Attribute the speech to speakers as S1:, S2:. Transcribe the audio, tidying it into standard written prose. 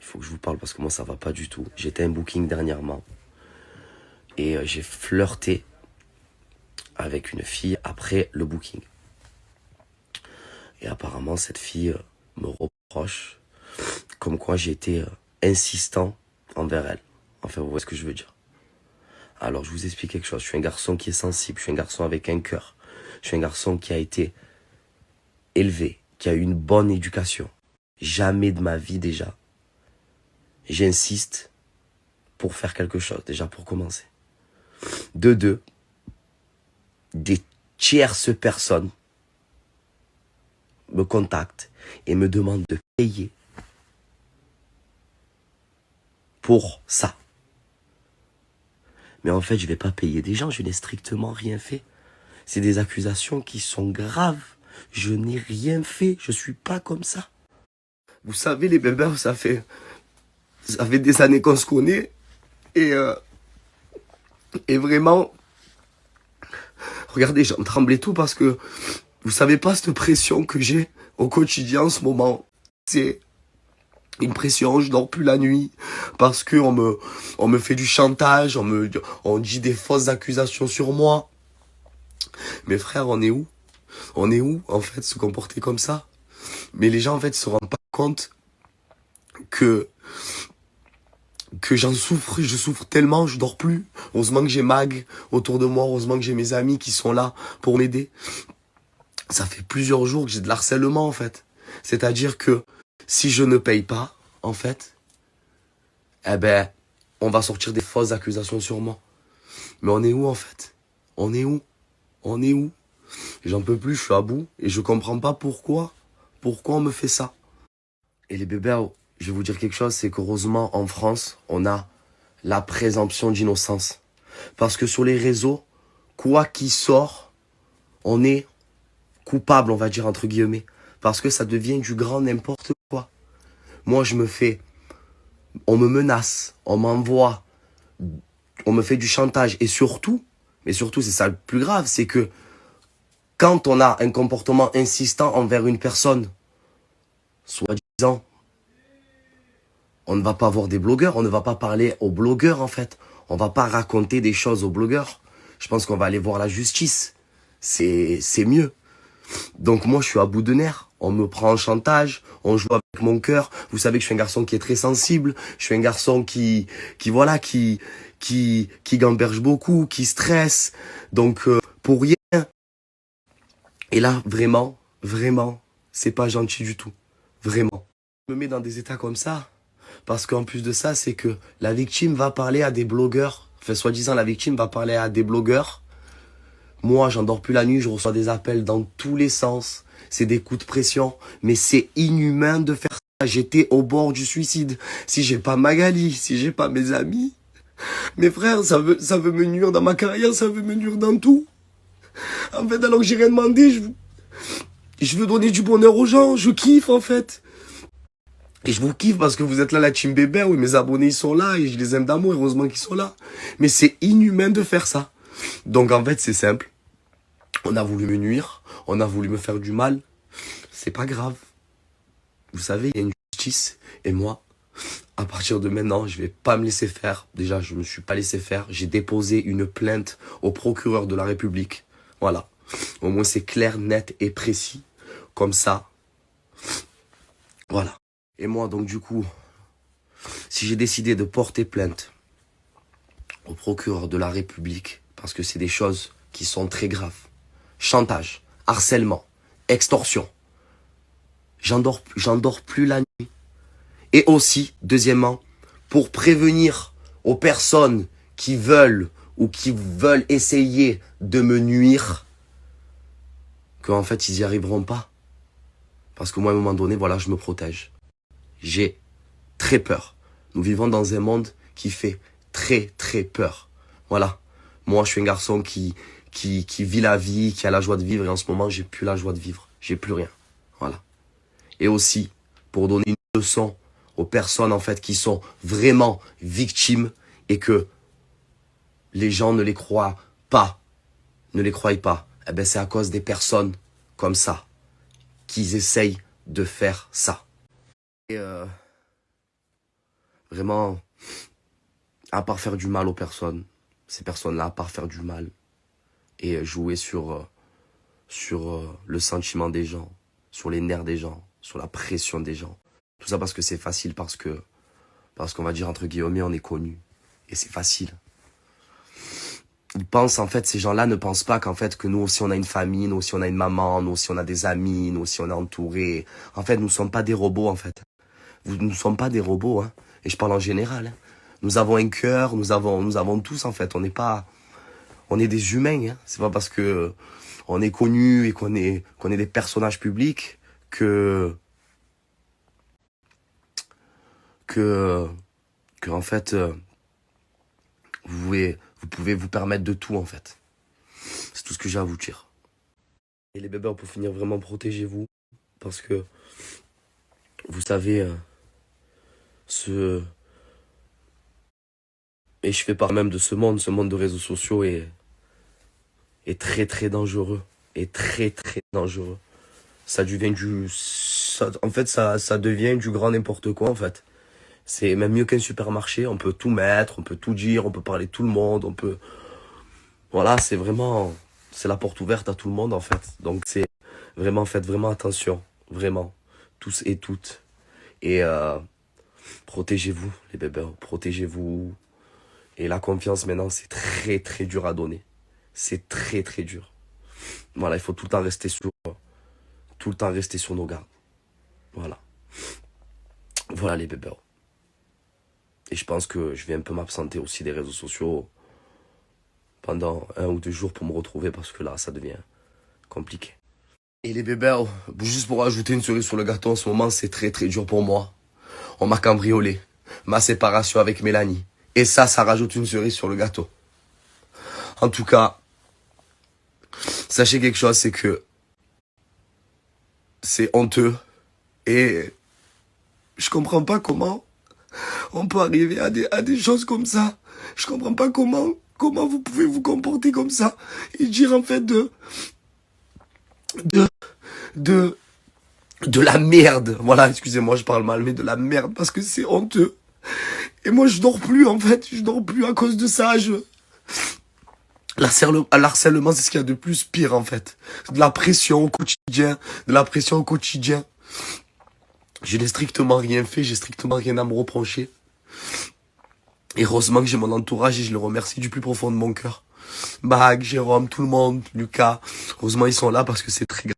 S1: il faut que je vous parle parce que moi ça va pas du tout. J'étais à un booking dernièrement et j'ai flirté avec une fille après le booking. Et apparemment cette fille me reproche comme quoi j'ai été insistant envers elle. Enfin, vous voyez ce que je veux dire. Alors je vous explique quelque chose. Je suis un garçon qui est sensible, je suis un garçon avec un cœur. Je suis un garçon qui a été élevé, qui a eu une bonne éducation. Jamais de ma vie déjà, j'insiste pour faire quelque chose, déjà pour commencer. De deux, des tierces personnes me contactent et me demandent de payer pour ça. Mais en fait, je vais pas payer des gens, je n'ai strictement rien fait. C'est des accusations qui sont graves. Je n'ai rien fait, je suis pas comme ça. Vous savez, les bébés, ça fait des années qu'on se connaît. Et vraiment, regardez, j'en tremblais tout parce que vous savez pas cette pression que j'ai au quotidien en ce moment. C'est une pression, je dors plus la nuit parce que on me fait du chantage, on dit des fausses accusations sur moi. Mes frères, on est où? On est où, en fait, se comporter comme ça? Mais les gens, en fait, se rendent pas compte que j'en souffre, je souffre tellement, je dors plus. Heureusement que j'ai Mag autour de moi, heureusement que j'ai mes amis qui sont là pour m'aider. Ça fait plusieurs jours que j'ai de l'harcèlement, en fait. C'est-à-dire que si je ne paye pas, en fait, eh ben, on va sortir des fausses accusations sur moi. Mais on est où, en fait? On est où? On est où? J'en peux plus, je suis à bout et je comprends pas pourquoi. Pourquoi on me fait ça? Et les bébés, je vais vous dire quelque chose, c'est qu'heureusement, en France, on a la présomption d'innocence. Parce que sur les réseaux, quoi qu'il sort, on est coupable, on va dire, entre guillemets. Parce que ça devient du grand n'importe quoi. Moi, on me menace, on m'envoie, on me fait du chantage. Et surtout, mais surtout, c'est ça le plus grave, c'est que quand on a un comportement insistant envers une personne, soi-disant, on ne va pas voir des blogueurs, on ne va pas parler aux blogueurs en fait. On va pas raconter des choses aux blogueurs. Je pense qu'on va aller voir la justice. C'est mieux. Donc moi je suis à bout de nerfs. On me prend en chantage, on joue avec mon cœur. Vous savez que je suis un garçon qui est très sensible. Je suis un garçon qui gamberge beaucoup, qui stresse. Donc pour rien. Et là vraiment, c'est pas gentil du tout. Vraiment. Je me mets dans des états comme ça. Parce qu'en plus de ça, c'est que la victime va parler à des blogueurs. Enfin, soi-disant, la victime va parler à des blogueurs. Moi, j'en dors plus la nuit, je reçois des appels dans tous les sens. C'est des coups de pression. Mais c'est inhumain de faire ça. J'étais au bord du suicide. Si j'ai pas Magali, si j'ai pas mes amis, mes frères, ça veut me nuire dans ma carrière, ça veut me nuire dans tout. En fait, alors que j'ai rien demandé, je veux donner du bonheur aux gens. Je kiffe, en fait. Et je vous kiffe parce que vous êtes là, la team bébé, oui, mes abonnés ils sont là et je les aime d'amour, heureusement qu'ils sont là. Mais c'est inhumain de faire ça. Donc en fait c'est simple. On a voulu me nuire, on a voulu me faire du mal. C'est pas grave. Vous savez, il y a une justice. Et moi, à partir de maintenant, je vais pas me laisser faire. Déjà, je me suis pas laissé faire. J'ai déposé une plainte au procureur de la République. Voilà. Au moins c'est clair, net et précis. Comme ça. Voilà. Et moi, donc du coup, si j'ai décidé de porter plainte au procureur de la République, parce que c'est des choses qui sont très graves, chantage, harcèlement, extorsion, j'en dors plus la nuit. Et aussi, deuxièmement, pour prévenir aux personnes qui veulent ou qui veulent essayer de me nuire, qu'en fait, ils y arriveront pas. Parce que moi, à un moment donné, voilà, je me protège. J'ai très peur. Nous vivons dans un monde qui fait très peur. Voilà. Moi, je suis un garçon qui vit la vie, qui a la joie de vivre. Et en ce moment, j'ai plus la joie de vivre. J'ai plus rien. Voilà. Et aussi, pour donner une leçon aux personnes, en fait, qui sont vraiment victimes et que les gens ne les croient pas, ne les croient pas. Eh ben, c'est à cause des personnes comme ça qu'ils essayent de faire ça. Et vraiment, à part faire du mal aux personnes, ces personnes-là, à part faire du mal, et jouer sur le sentiment des gens, sur les nerfs des gens, sur la pression des gens. Tout ça parce que c'est facile, parce qu'on va dire entre guillemets, on est connu. Et c'est facile. Ils pensent, en fait, ces gens-là ne pensent pas qu'en fait, que nous aussi on a une famille, nous aussi on a une maman, nous aussi on a des amis, nous aussi on est entourés. En fait, nous ne sommes pas des robots, en fait. Nous ne sommes pas des robots, hein. Et je parle en général, hein. Nous avons un cœur, nous avons tous, en fait. On est des humains, hein. C'est pas parce que on est connu et qu'on est des personnages publics que en fait, vous pouvez vous permettre de tout, en fait. C'est tout ce que j'ai à vous dire. Et les bébés, pour finir, vraiment protégez-vous. Parce que, vous savez, et je fais part même de ce monde de réseaux sociaux est très très dangereux. Est très très dangereux. Ça devient ça devient du grand n'importe quoi, en fait. C'est même mieux qu'un supermarché. On peut tout mettre, on peut tout dire, on peut parler de tout le monde, voilà, c'est la porte ouverte à tout le monde, en fait. Donc faites vraiment attention. Vraiment. Tous et toutes. Et, protégez-vous, les bébés. Protégez-vous. Et la confiance, maintenant, c'est très, très dur à donner. C'est très, très dur. Voilà, il faut tout le temps rester sur nos gardes. Voilà. Voilà, les bébés. Et je pense que je vais un peu m'absenter aussi des réseaux sociaux pendant 1 ou 2 jours pour me retrouver, parce que là, ça devient compliqué. Et les bébés, juste pour ajouter une cerise sur le gâteau, en ce moment, c'est très, très dur pour moi. On m'a cambriolé. Ma séparation avec Mélanie. Et ça rajoute une cerise sur le gâteau. En tout cas, sachez quelque chose, c'est que c'est honteux. Et je comprends pas comment on peut arriver à des choses comme ça. Je comprends pas comment vous pouvez vous comporter comme ça et dire en fait de la merde. Voilà, excusez-moi, je parle mal, mais de la merde parce que c'est honteux. Et moi, je dors plus, en fait. Je dors plus à cause de ça. L'harcèlement, c'est ce qu'il y a de plus pire, en fait. De la pression au quotidien. Je n'ai strictement rien fait. J'ai strictement rien à me reprocher. Et heureusement que j'ai mon entourage et je le remercie du plus profond de mon cœur. Bag, Jérôme, tout le monde, Lucas. Heureusement, ils sont là parce que c'est très grave.